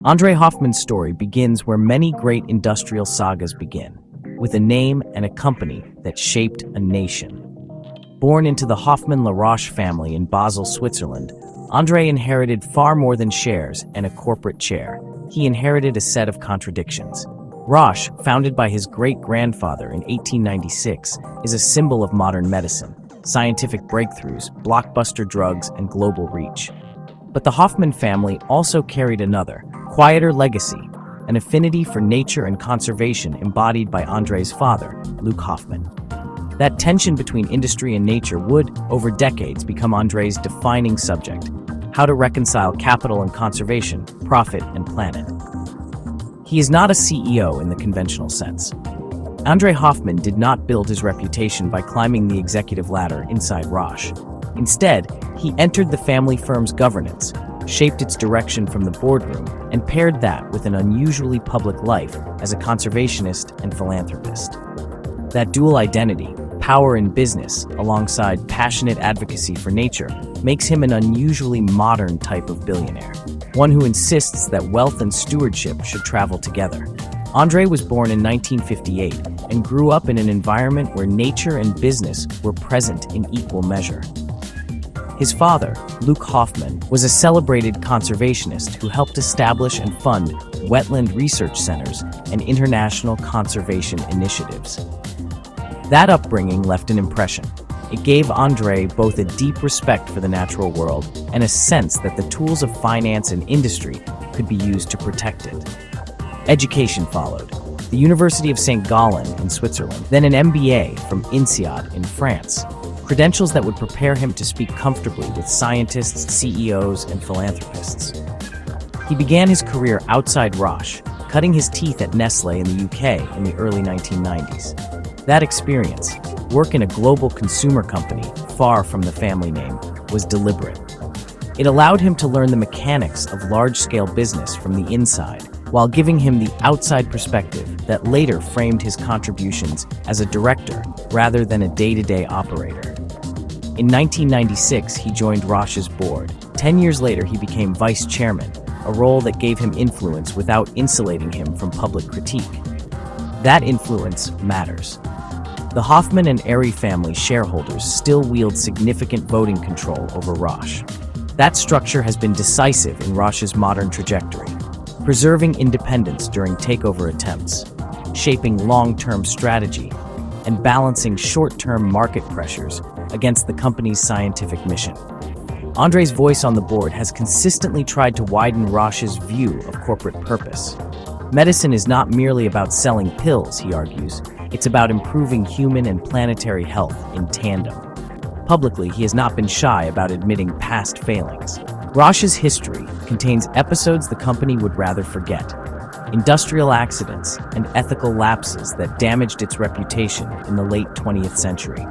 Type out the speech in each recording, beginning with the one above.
André Hoffmann's story begins where many great industrial sagas begin, with a name and a company that shaped a nation. Born into the Hoffmann Roche family in Basel, Switzerland, André inherited far more than shares and a corporate chair. He inherited a set of contradictions. Roche, founded by his great-grandfather in 1896, is a symbol of modern medicine, scientific breakthroughs, blockbuster drugs, and global reach. But the Hoffmann family also carried another, quieter legacy, an affinity for nature and conservation embodied by André's father, Luc Hoffmann. That tension between industry and nature would, over decades, become André's defining subject: how to reconcile capital and conservation, profit and planet. He is not a CEO in the conventional sense. André Hoffmann did not build his reputation by climbing the executive ladder inside Roche. Instead, he entered the family firm's governance, shaped its direction from the boardroom, and paired that with an unusually public life as a conservationist and philanthropist. That dual identity, power in business alongside passionate advocacy for nature, makes him an unusually modern type of billionaire, one who insists that wealth and stewardship should travel together. André was born in 1958 and grew up in an environment where nature and business were present in equal measure. His father, Luc Hoffmann, was a celebrated conservationist who helped establish and fund wetland research centers and international conservation initiatives. That upbringing left an impression. It gave André both a deep respect for the natural world and a sense that the tools of finance and industry could be used to protect it. Education followed. The University of St. Gallen in Switzerland, then an MBA from INSEAD in France, credentials that would prepare him to speak comfortably with scientists, CEOs, and philanthropists. He began his career outside Roche, cutting his teeth at Nestlé in the UK in the early 1990s. That experience, work in a global consumer company far from the family name, was deliberate. It allowed him to learn the mechanics of large-scale business from the inside, while giving him the outside perspective that later framed his contributions as a director rather than a day-to-day operator. In 1996, he joined Roche's board. 10 years later, he became vice chairman, a role that gave him influence without insulating him from public critique. That influence matters. The Hoffmann and Heirs family shareholders still wield significant voting control over Roche. That structure has been decisive in Roche's modern trajectory, preserving independence during takeover attempts, shaping long-term strategy, and balancing short-term market pressures against the company's scientific mission. André's voice on the board has consistently tried to widen Roche's view of corporate purpose. Medicine is not merely about selling pills, he argues. It's about improving human and planetary health in tandem. Publicly, he has not been shy about admitting past failings. Roche's history contains episodes the company would rather forget, industrial accidents and ethical lapses that damaged its reputation in the late 20th century.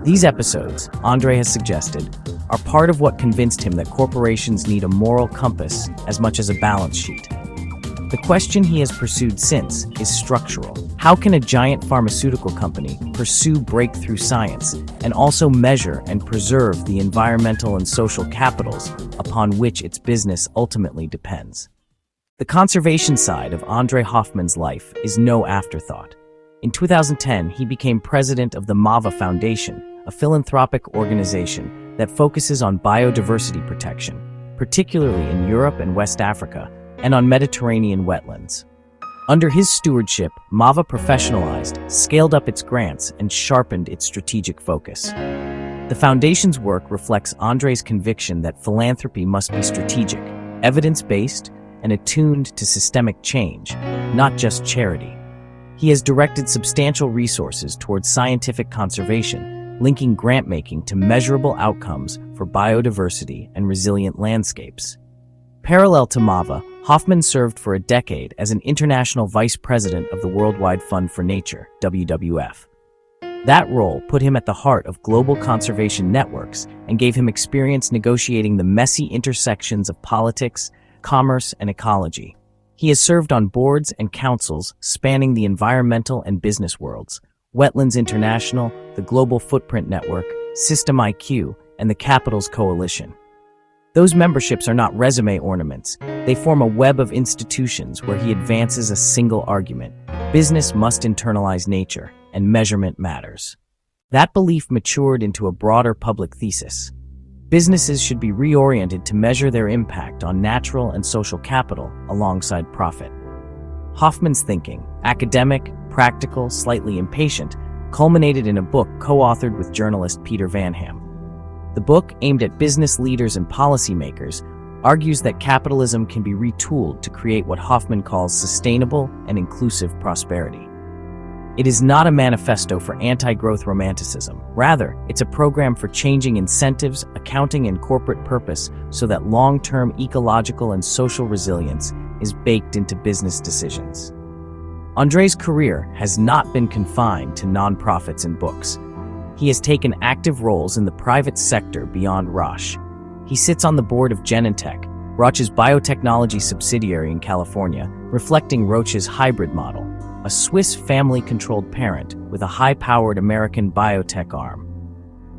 These episodes, André has suggested, are part of what convinced him that corporations need a moral compass as much as a balance sheet. The question he has pursued since is structural. How can a giant pharmaceutical company pursue breakthrough science and also measure and preserve the environmental and social capitals upon which its business ultimately depends? The conservation side of André Hoffmann's life is no afterthought. In 2010, he became president of the MAVA Foundation, a philanthropic organization that focuses on biodiversity protection, particularly in Europe and West Africa, and on Mediterranean wetlands. Under his stewardship, MAVA professionalized, scaled up its grants, and sharpened its strategic focus. The foundation's work reflects André's conviction that philanthropy must be strategic, evidence-based, and attuned to systemic change, not just charity. He has directed substantial resources towards scientific conservation, linking grant-making to measurable outcomes for biodiversity and resilient landscapes. Parallel to MAVA, Hoffmann served for a decade as an international vice president of the Worldwide Fund for Nature, WWF. That role put him at the heart of global conservation networks and gave him experience negotiating the messy intersections of politics, commerce, and ecology. He has served on boards and councils spanning the environmental and business worlds, Wetlands International, the Global Footprint Network, System IQ, and the Capitals Coalition. Those memberships are not resume ornaments. They form a web of institutions where he advances a single argument. Business must internalize nature, and measurement matters. That belief matured into a broader public thesis. Businesses should be reoriented to measure their impact on natural and social capital alongside profit. Hoffmann's thinking, academic, practical, slightly impatient, culminated in a book co-authored with journalist Peter Van Ham. The book, aimed at business leaders and policymakers, argues that capitalism can be retooled to create what Hoffmann calls sustainable and inclusive prosperity. It is not a manifesto for anti-growth romanticism. Rather, it's a program for changing incentives, accounting, and corporate purpose so that long-term ecological and social resilience is baked into business decisions. André's career has not been confined to nonprofits and books. He has taken active roles in the private sector beyond Roche. He sits on the board of Genentech, Roche's biotechnology subsidiary in California, reflecting Roche's hybrid model, a Swiss family-controlled parent with a high-powered American biotech arm.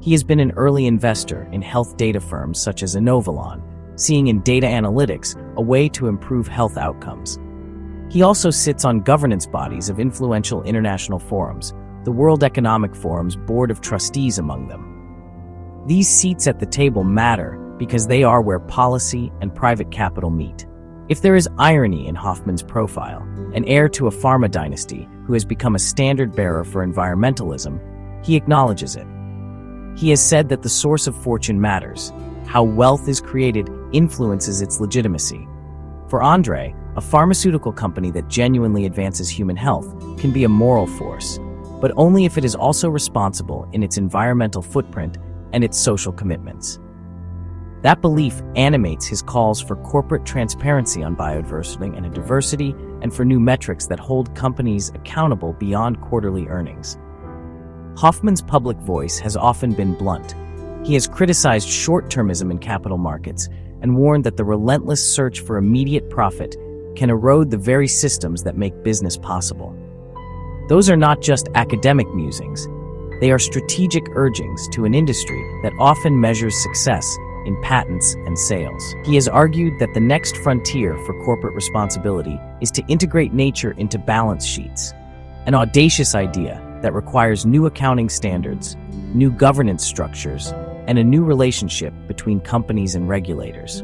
He has been an early investor in health data firms such as Inovalon, seeing in data analytics a way to improve health outcomes. He also sits on governance bodies of influential international forums, the World Economic Forum's Board of Trustees among them. These seats at the table matter because they are where policy and private capital meet. If there is irony in Hoffmann's profile, an heir to a pharma dynasty who has become a standard bearer for environmentalism, he acknowledges it. He has said that the source of fortune matters. How wealth is created influences its legitimacy. For André, a pharmaceutical company that genuinely advances human health can be a moral force, but only if it is also responsible in its environmental footprint and its social commitments. That belief animates his calls for corporate transparency on biodiversity and diversity, and for new metrics that hold companies accountable beyond quarterly earnings. Hoffmann's public voice has often been blunt. He has criticized short-termism in capital markets and warned that the relentless search for immediate profit can erode the very systems that make business possible. Those are not just academic musings. They are strategic urgings to an industry that often measures success in patents and sales. He has argued that the next frontier for corporate responsibility is to integrate nature into balance sheets, an audacious idea that requires new accounting standards, new governance structures, and a new relationship between companies and regulators.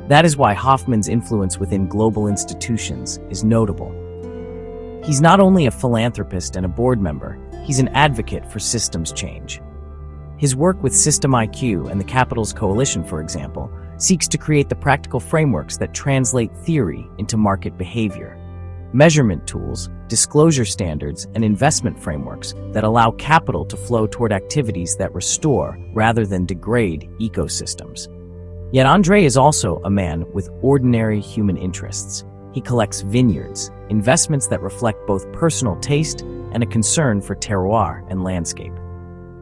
That is why Hoffmann's influence within global institutions is notable. He's not only a philanthropist and a board member, he's an advocate for systems change. His work with System IQ and the Capitals Coalition, for example, seeks to create the practical frameworks that translate theory into market behavior. Measurement tools, disclosure standards, and investment frameworks that allow capital to flow toward activities that restore rather than degrade ecosystems. Yet André is also a man with ordinary human interests. He collects vineyards, investments that reflect both personal taste and a concern for terroir and landscape.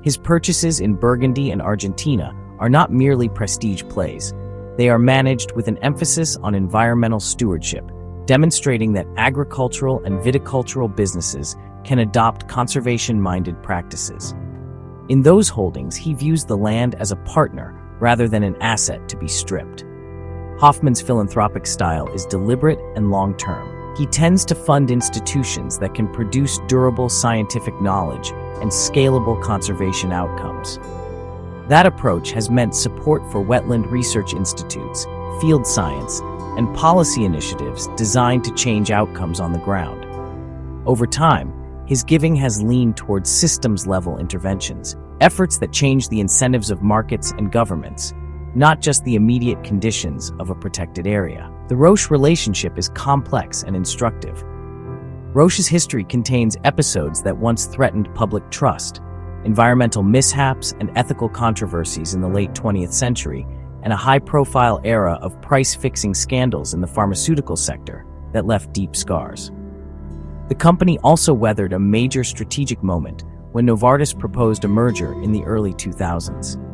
His purchases in Burgundy and Argentina are not merely prestige plays. They are managed with an emphasis on environmental stewardship, demonstrating that agricultural and viticultural businesses can adopt conservation-minded practices. In those holdings, he views the land as a partner rather than an asset to be stripped. Hoffmann's philanthropic style is deliberate and long-term. He tends to fund institutions that can produce durable scientific knowledge and scalable conservation outcomes. That approach has meant support for wetland research institutes, field science, and policy initiatives designed to change outcomes on the ground. Over time, his giving has leaned towards systems-level interventions, efforts that change the incentives of markets and governments, not just the immediate conditions of a protected area. The Roche relationship is complex and instructive. Roche's history contains episodes that once threatened public trust, environmental mishaps and ethical controversies in the late 20th century, and a high-profile era of price-fixing scandals in the pharmaceutical sector that left deep scars. The company also weathered a major strategic moment when Novartis proposed a merger in the early 2000s.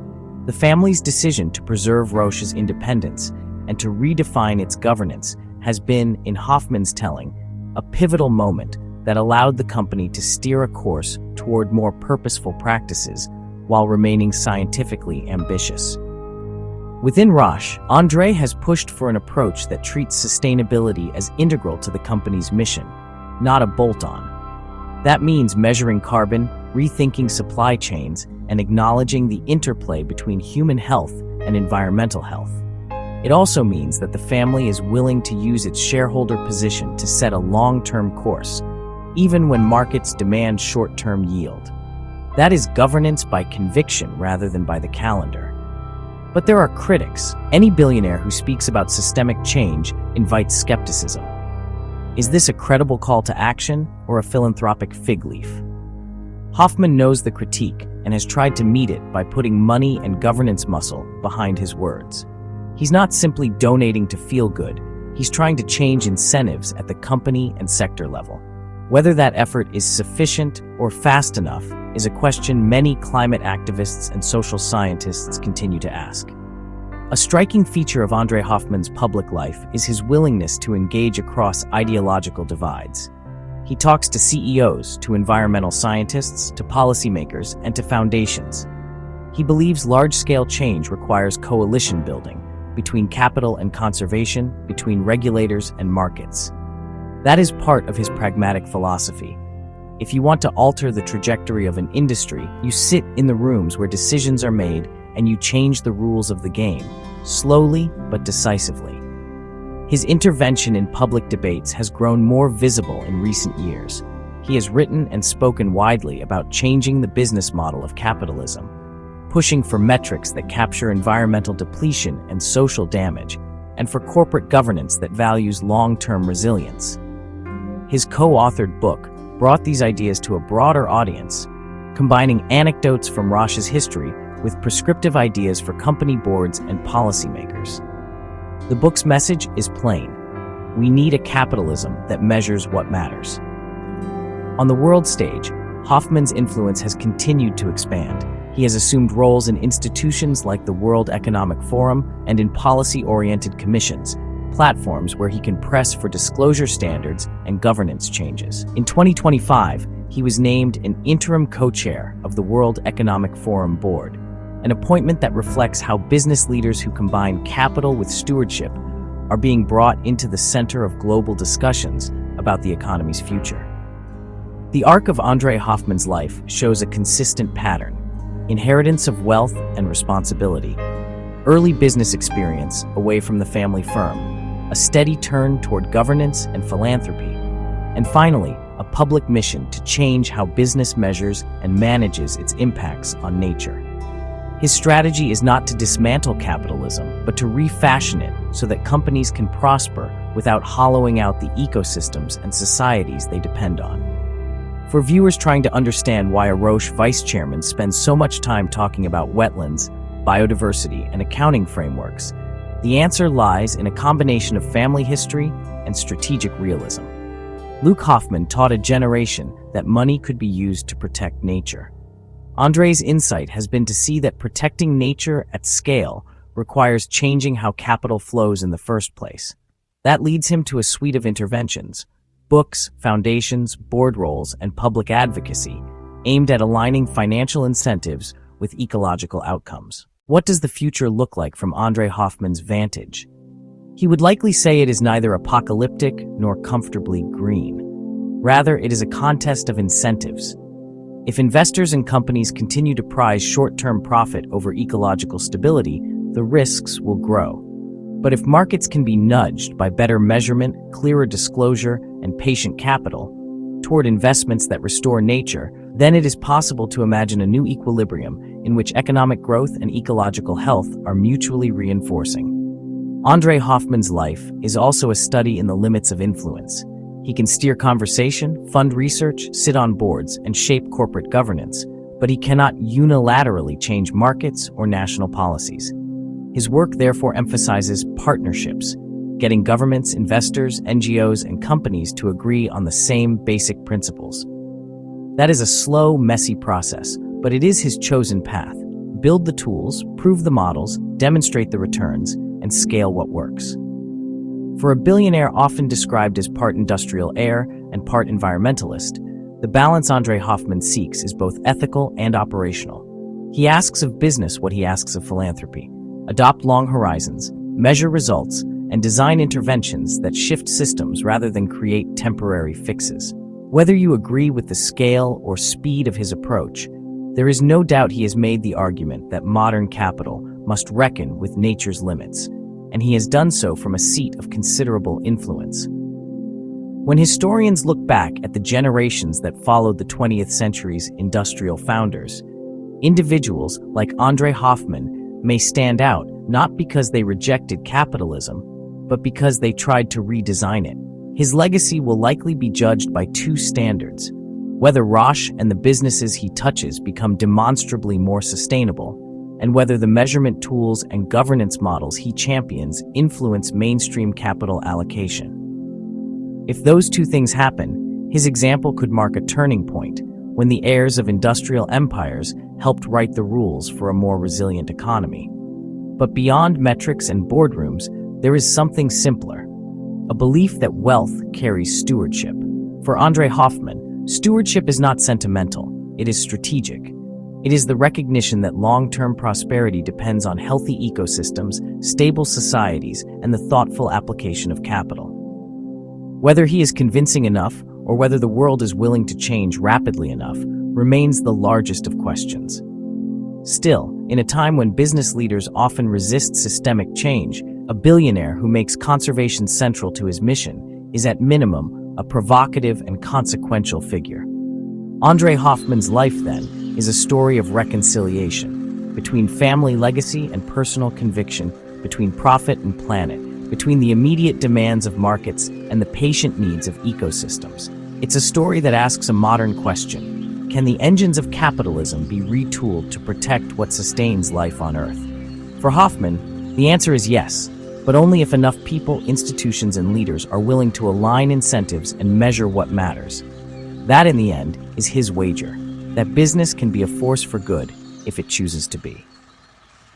The family's decision to preserve Roche's independence and to redefine its governance has been, in Hoffmann's telling, a pivotal moment that allowed the company to steer a course toward more purposeful practices while remaining scientifically ambitious. Within Roche, André has pushed for an approach that treats sustainability as integral to the company's mission, not a bolt-on. That means measuring carbon, rethinking supply chains, and acknowledging the interplay between human health and environmental health. It also means that the family is willing to use its shareholder position to set a long-term course, even when markets demand short-term yield. That is governance by conviction rather than by the calendar. But there are critics. Any billionaire who speaks about systemic change invites skepticism. Is this a credible call to action or a philanthropic fig leaf? Hoffmann knows the critique and has tried to meet it by putting money and governance muscle behind his words. He's not simply donating to feel good, he's trying to change incentives at the company and sector level. Whether that effort is sufficient or fast enough is a question many climate activists and social scientists continue to ask. A striking feature of André Hoffmann's public life is his willingness to engage across ideological divides. He talks to CEOs, to environmental scientists, to policymakers, and to foundations. He believes large-scale change requires coalition building between capital and conservation, between regulators and markets. That is part of his pragmatic philosophy. If you want to alter the trajectory of an industry, you sit in the rooms where decisions are made and you change the rules of the game, slowly but decisively. His intervention in public debates has grown more visible in recent years. He has written and spoken widely about changing the business model of capitalism, pushing for metrics that capture environmental depletion and social damage, and for corporate governance that values long-term resilience. His co-authored book brought these ideas to a broader audience, combining anecdotes from Roche's history with prescriptive ideas for company boards and policymakers. The book's message is plain. We need a capitalism that measures what matters. On the world stage, Hoffmann's influence has continued to expand. He has assumed roles in institutions like the World Economic Forum and in policy-oriented commissions, platforms where he can press for disclosure standards and governance changes. In 2025, he was named an interim co-chair of the World Economic Forum board, an appointment that reflects how business leaders who combine capital with stewardship are being brought into the center of global discussions about the economy's future. The arc of André Hoffmann's life shows a consistent pattern: inheritance of wealth and responsibility, early business experience away from the family firm, a steady turn toward governance and philanthropy, and finally, a public mission to change how business measures and manages its impacts on nature. His strategy is not to dismantle capitalism, but to refashion it so that companies can prosper without hollowing out the ecosystems and societies they depend on. For viewers trying to understand why a Roche vice chairman spends so much time talking about wetlands, biodiversity, and accounting frameworks, the answer lies in a combination of family history and strategic realism. Luke Hoffmann taught a generation that money could be used to protect nature. André's insight has been to see that protecting nature at scale requires changing how capital flows in the first place. That leads him to a suite of interventions: books, foundations, board roles, and public advocacy, aimed at aligning financial incentives with ecological outcomes. What does the future look like from André Hoffmann's vantage? He would likely say it is neither apocalyptic nor comfortably green. Rather, it is a contest of incentives. If investors and companies continue to prize short-term profit over ecological stability, the risks will grow. But if markets can be nudged by better measurement, clearer disclosure, and patient capital toward investments that restore nature, then it is possible to imagine a new equilibrium in which economic growth and ecological health are mutually reinforcing. André Hoffmann's life is also a study in the limits of influence. He can steer conversation, fund research, sit on boards, and shape corporate governance, but he cannot unilaterally change markets or national policies. His work therefore emphasizes partnerships, getting governments, investors, NGOs, and companies to agree on the same basic principles. That is a slow, messy process, but it is his chosen path. Build the tools, prove the models, demonstrate the returns, and scale what works. For a billionaire often described as part industrial heir and part environmentalist, the balance André Hoffmann seeks is both ethical and operational. He asks of business what he asks of philanthropy, adopt long horizons, measure results, and design interventions that shift systems rather than create temporary fixes. Whether you agree with the scale or speed of his approach, there is no doubt he has made the argument that modern capital must reckon with nature's limits, and he has done so from a seat of considerable influence. When historians look back at the generations that followed the 20th century's industrial founders, individuals like André Hoffmann may stand out not because they rejected capitalism, but because they tried to redesign it. His legacy will likely be judged by two standards: whether Roche and the businesses he touches become demonstrably more sustainable, and whether the measurement tools and governance models he champions influence mainstream capital allocation. If those two things happen, his example could mark a turning point when the heirs of industrial empires helped write the rules for a more resilient economy. But beyond metrics and boardrooms, there is something simpler: a belief that wealth carries stewardship. For André Hoffmann, stewardship is not sentimental, it is strategic. It is the recognition that long-term prosperity depends on healthy ecosystems, stable societies, and the thoughtful application of capital. Whether he is convincing enough, or whether the world is willing to change rapidly enough, remains the largest of questions. Still, in a time when business leaders often resist systemic change, a billionaire who makes conservation central to his mission is at minimum a provocative and consequential figure. André Hoffmann's life, then, is a story of reconciliation between family legacy and personal conviction, between profit and planet, between the immediate demands of markets and the patient needs of ecosystems. It's a story that asks a modern question: can the engines of capitalism be retooled to protect what sustains life on Earth? For Hoffmann, the answer is yes, but only if enough people, institutions, and leaders are willing to align incentives and measure what matters. That, in the end, is his wager: that business can be a force for good if it chooses to be.